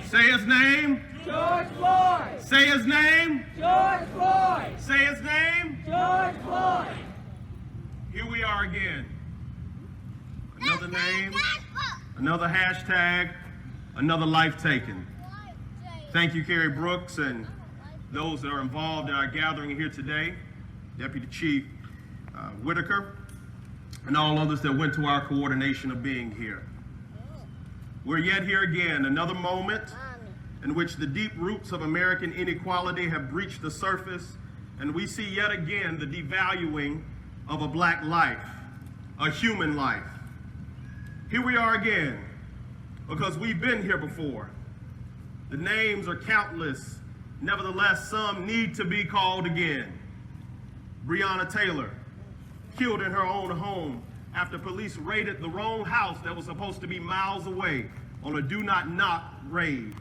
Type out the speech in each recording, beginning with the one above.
Say his name. George Floyd. Say his name. George Floyd. Say his name. George Floyd. Here we are again. Another name, another hashtag, another life taken. Thank you, Kerry Brooks, and those that are involved in our gathering here today, Deputy Chief Whitaker, and all others that went to our coordination of being here. We're yet here again, another moment in which the deep roots of American inequality have breached the surface, and we see yet again the devaluing of a black life, a human life. Here we are again, because we've been here before. The names are countless, nevertheless some need to be called again. Breonna Taylor, killed in her own home after police raided the wrong house that was supposed to be miles away on a do not knock raid.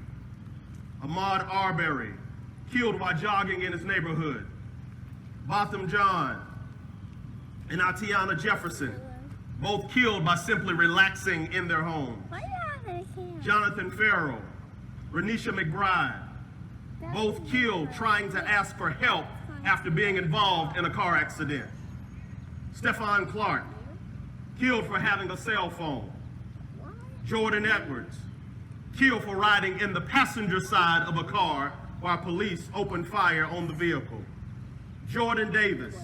Ahmaud Arbery, killed while jogging in his neighborhood. Botham Jean and Atiana Jefferson, both killed by simply relaxing in their home. Jonathan Farrell, Renisha McBride, both killed trying to ask for help after being involved in a car accident. Stephon Clark, killed for having a cell phone. Jordan Edwards, killed for riding in the passenger side of a car while police opened fire on the vehicle. Jordan Davis,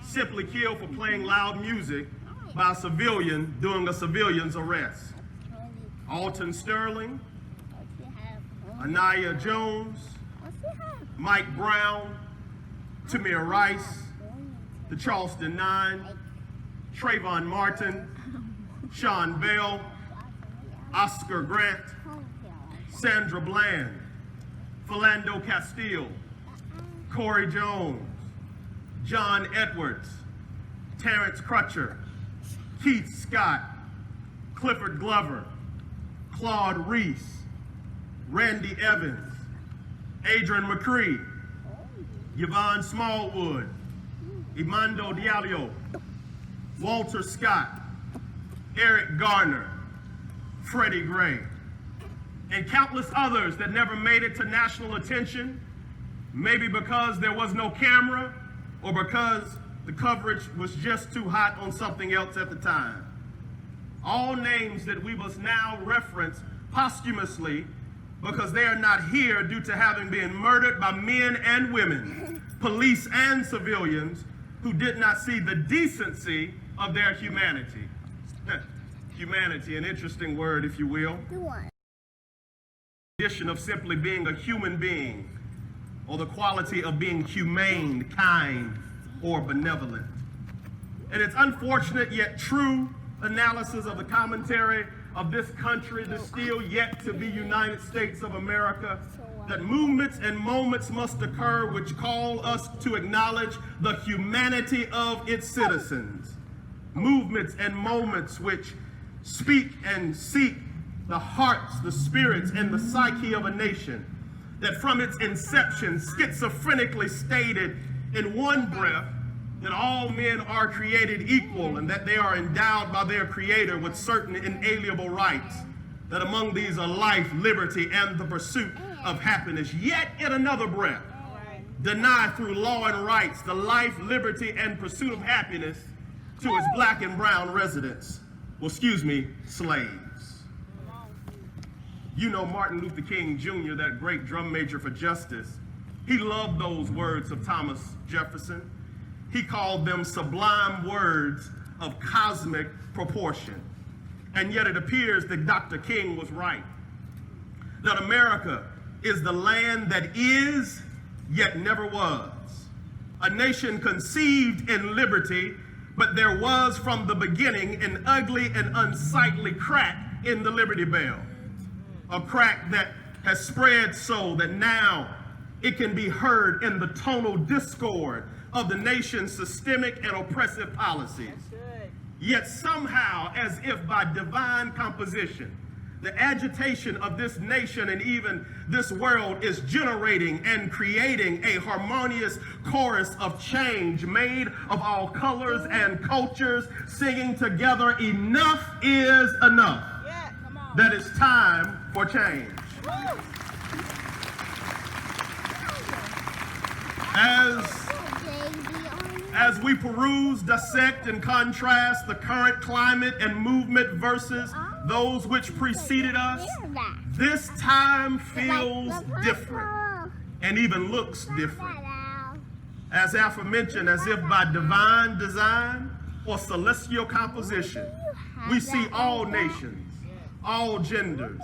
simply killed for playing loud music by a civilian during a civilian's arrest. Alton Sterling, Anaya Jones, Mike Brown, Tamir Rice, the Charleston Nine, Trayvon Martin, Sean Bell, Oscar Grant, Sandra Bland, Philando Castile, Corey Jones, John Edwards, Terrence Crutcher, Keith Scott, Clifford Glover, Claude Reese, Randy Evans, Adrian McCree, Yvonne Smallwood, Imando Diallo, Walter Scott, Eric Garner, Freddie Gray, and countless others that never made it to national attention, maybe because there was no camera or because the coverage was just too hot on something else at the time. All names that we must now reference posthumously because they are not here due to having been murdered by men and women, police and civilians, who did not see the decency of their humanity. Humanity, an interesting word, if you will. The condition of simply being a human being, or the quality of being humane, kind, or benevolent. And it's unfortunate yet true analysis of the commentary of this country, the still yet to be United States of America, that movements and moments must occur which call us to acknowledge the humanity of its citizens. Movements and moments which speak and seek the hearts, the spirits, and the psyche of a nation that from its inception schizophrenically stated in one breath that all men are created equal and that they are endowed by their creator with certain inalienable rights, that among these are life, liberty, and the pursuit of happiness. Yet in another breath, deny through law and rights the life, liberty, and pursuit of happiness to its black and brown residents. Well, excuse me, slaves. You know Martin Luther King Jr., that great drum major for justice. He loved those words of Thomas Jefferson. He called them sublime words of cosmic proportion. And yet it appears that Dr. King was right. That America is the land that is, yet never was. A nation conceived in liberty, but there was from the beginning an ugly and unsightly crack in the Liberty Bell. A crack that has spread so that now it can be heard in the tonal discord of the nation's systemic and oppressive policies. Yet somehow, as if by divine composition, the agitation of this nation and even this world is generating and creating a harmonious chorus of change made of all colors and cultures, singing together, enough is enough. That it's time for change. As we peruse, dissect, and contrast the current climate and movement versus those which preceded us, this time feels different and even looks different. As aforementioned, as if by divine design or celestial composition, we see all nations, all genders,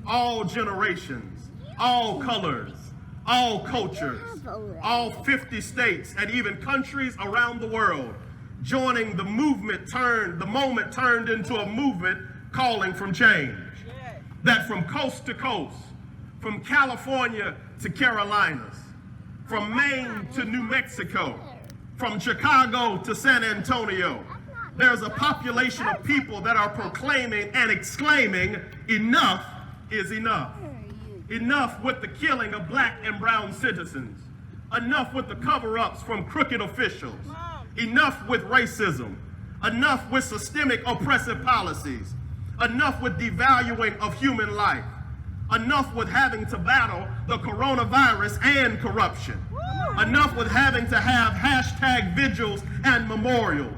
all generations, all colors, all cultures, all 50 states, and even countries around the world joining the moment turned into a movement calling from change. That from coast to coast, from California to Carolinas, from Maine to New Mexico, from Chicago to San Antonio, there's a population of people that are proclaiming and exclaiming, enough is enough. Enough with the killing of black and brown citizens. Enough with the cover-ups from crooked officials. Enough with racism. Enough with systemic oppressive policies. Enough with devaluing of human life. Enough with having to battle the coronavirus and corruption. Enough with having to have hashtag vigils and memorials.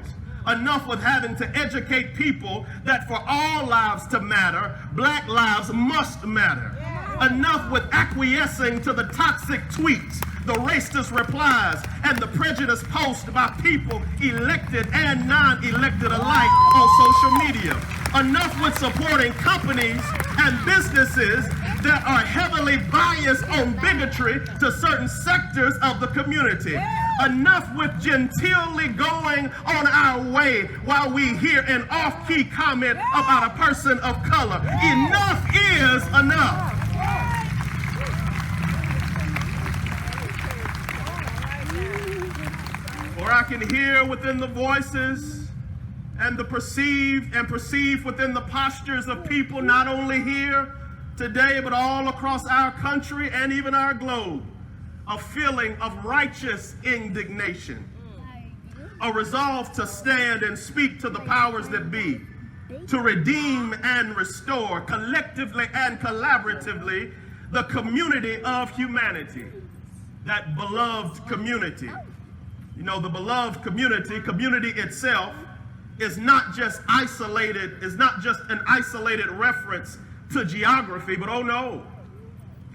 Enough with having to educate people that for all lives to matter, black lives must matter. Enough with acquiescing to the toxic tweets, the racist replies, and the prejudice posts by people elected and non-elected alike on social media. Enough with supporting companies and businesses that are heavily biased on bigotry to certain sectors of the community. Enough with genteelly going on our way while we hear an off-key comment about a person of color. Enough is enough. Or I can hear within the voices and the perceive within the postures of people not only here today but all across our country and even our globe, a feeling of righteous indignation, a resolve to stand and speak to the powers that be, to redeem and restore collectively and collaboratively the community of humanity, that beloved community. You know, the beloved community itself is not just isolated, is not just an isolated reference to geography, but oh no,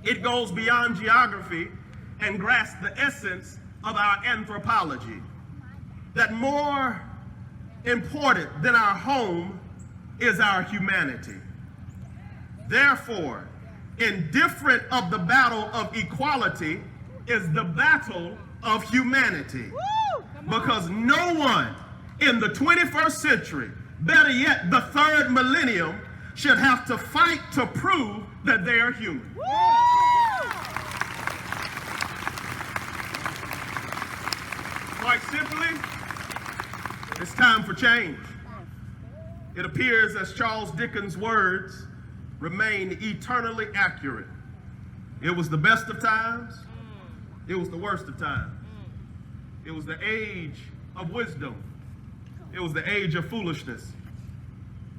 it goes beyond geography and grasps the essence of our anthropology. That more important than our home is our humanity. Therefore, indifferent of the battle of equality is the battle of humanity. Because no one in the 21st century, better yet the third millennium, should have to fight to prove that they are human. Quite simply, it's time for change. It appears as Charles Dickens' words remain eternally accurate. It was the best of times. It was the worst of times. It was the age of wisdom. It was the age of foolishness.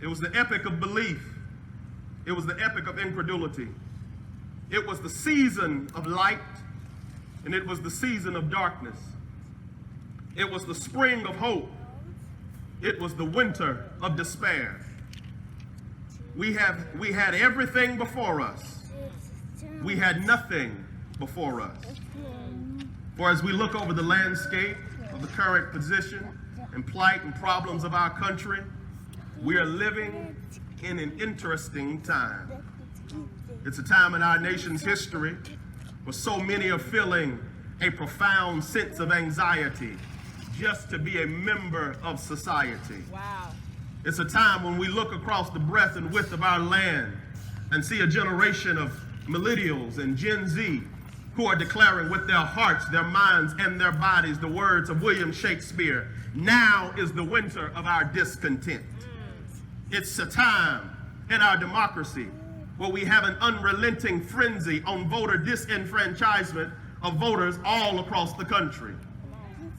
It was the epic of belief. It was the epic of incredulity. It was the season of light, and it was the season of darkness. It was the spring of hope. It was the winter of despair. We had everything before us. We had nothing before us. For as we look over the landscape of the current position and plight and problems of our country, we are living in an interesting time. It's a time in our nation's history where so many are feeling a profound sense of anxiety just to be a member of society. Wow. It's a time when we look across the breadth and width of our land and see a generation of millennials and Gen Z who are declaring with their hearts, their minds, and their bodies the words of William Shakespeare, "Now is the winter of our discontent." It's a time in our democracy where we have an unrelenting frenzy on voter disenfranchisement of voters all across the country.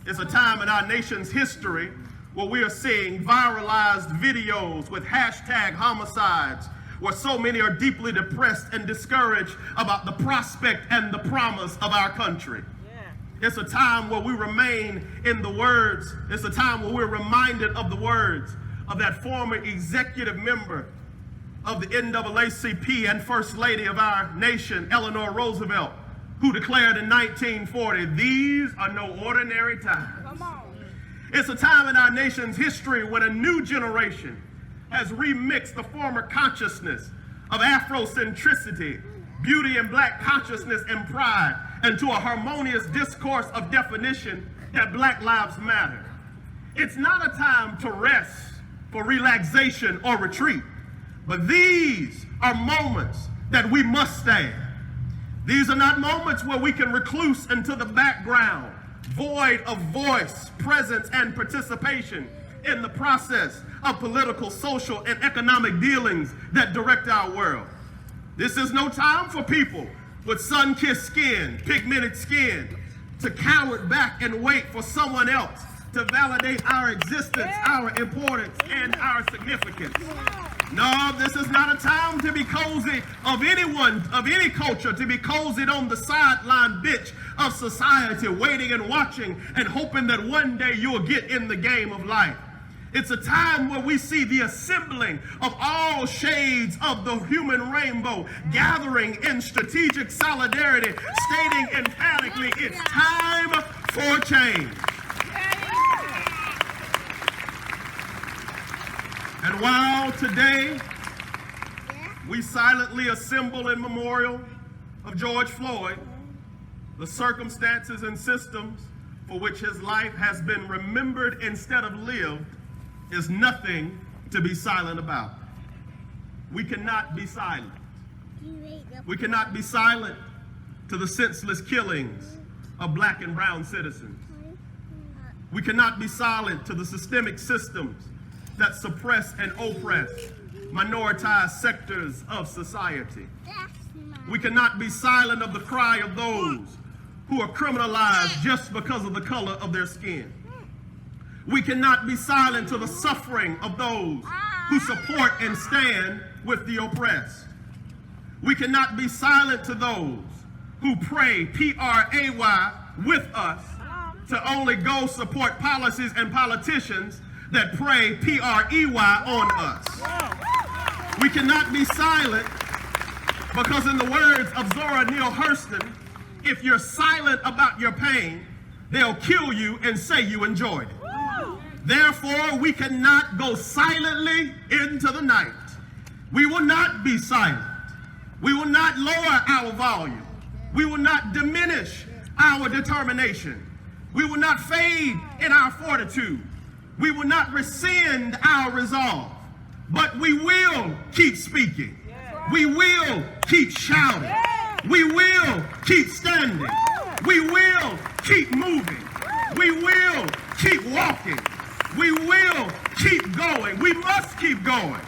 It's a time in our nation's history where we are seeing viralized videos with hashtag homicides where so many are deeply depressed and discouraged about the prospect and the promise of our country. It's a time where we remain in the words. It's a time where we're reminded of the words of that former executive member of the NAACP and First Lady of our nation, Eleanor Roosevelt, who declared in 1940, "These are no ordinary times." Come on. It's a time in our nation's history when a new generation has remixed the former consciousness of Afrocentricity, beauty and black consciousness and pride into a harmonious discourse of definition that Black lives matter. It's not a time to rest for relaxation or retreat, but these are moments that we must stand. These are not moments where we can recluse into the background, void of voice, presence, and participation in the process of political, social, and economic dealings that direct our world. This is no time for people with sun-kissed skin, pigmented skin, to cower back and wait for someone else to validate our existence, our importance, and our significance. No, this is not a time to be cozy of anyone, of any culture, to be cozied on the sideline bench of society, waiting and watching and hoping that one day you'll get in the game of life. It's a time where we see the assembling of all shades of the human rainbow gathering in strategic solidarity, stating emphatically, it's time for change. And while today we silently assemble in memorial of George Floyd, the circumstances and systems for which his life has been remembered instead of lived is nothing to be silent about. We cannot be silent. We cannot be silent to the senseless killings of Black and brown citizens. We cannot be silent to the systemic systems that suppress and oppress minoritized sectors of society. We cannot be silent of the cry of those who are criminalized just because of the color of their skin. We cannot be silent to the suffering of those who support and stand with the oppressed. We cannot be silent to those who pray, P-R-A-Y, with us to only go support policies and politicians that pray, P-R-E-Y, on us. We cannot be silent because in the words of Zora Neale Hurston, if you're silent about your pain, they'll kill you and say you enjoyed it. Therefore, we cannot go silently into the night. We will not be silent. We will not lower our volume. We will not diminish our determination. We will not fade in our fortitude. We will not rescind our resolve, but we will keep speaking. We will keep shouting. We will keep standing. We will keep moving. We will keep walking. We will keep going. We must keep going.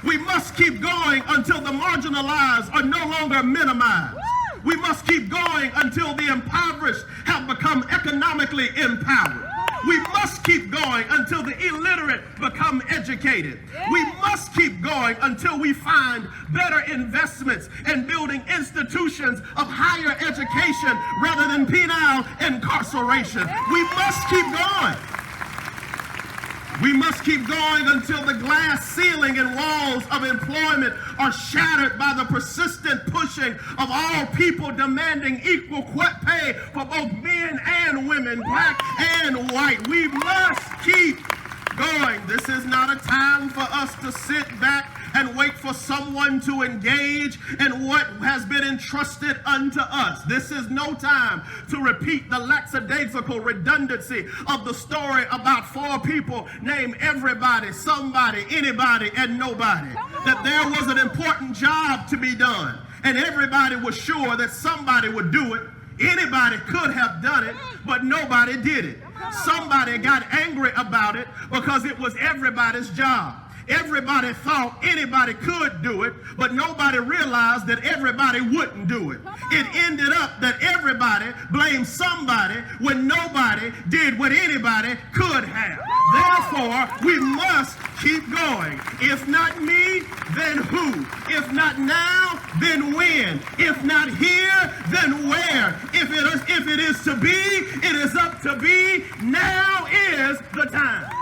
We must keep going until the marginalized are no longer minimized. We must keep going until the impoverished have become economically empowered. We must keep going until the illiterate become educated. We must keep going until we find better investments in building institutions of higher education rather than penile incarceration. We must keep going. We must keep going until the glass ceiling and walls of employment are shattered by the persistent pushing of all people demanding equal pay for both men and women, Black and white. We must keep going. This is not a time for us to sit back and wait for someone to engage in what has been entrusted unto us. This is no time to repeat the lackadaisical redundancy of the story about four people named everybody, somebody, anybody, and nobody. That there was an important job to be done, and everybody was sure that somebody would do it. Anybody could have done it, but nobody did it. Somebody got angry about it because it was everybody's job. Everybody thought anybody could do it, but nobody realized that everybody wouldn't do it. It ended up that everybody blamed somebody when nobody did what anybody could have. Therefore, we must keep going. If not me, then who? If not now, then when? If not here, then where? If it is to be, it is up to be. Now is the time.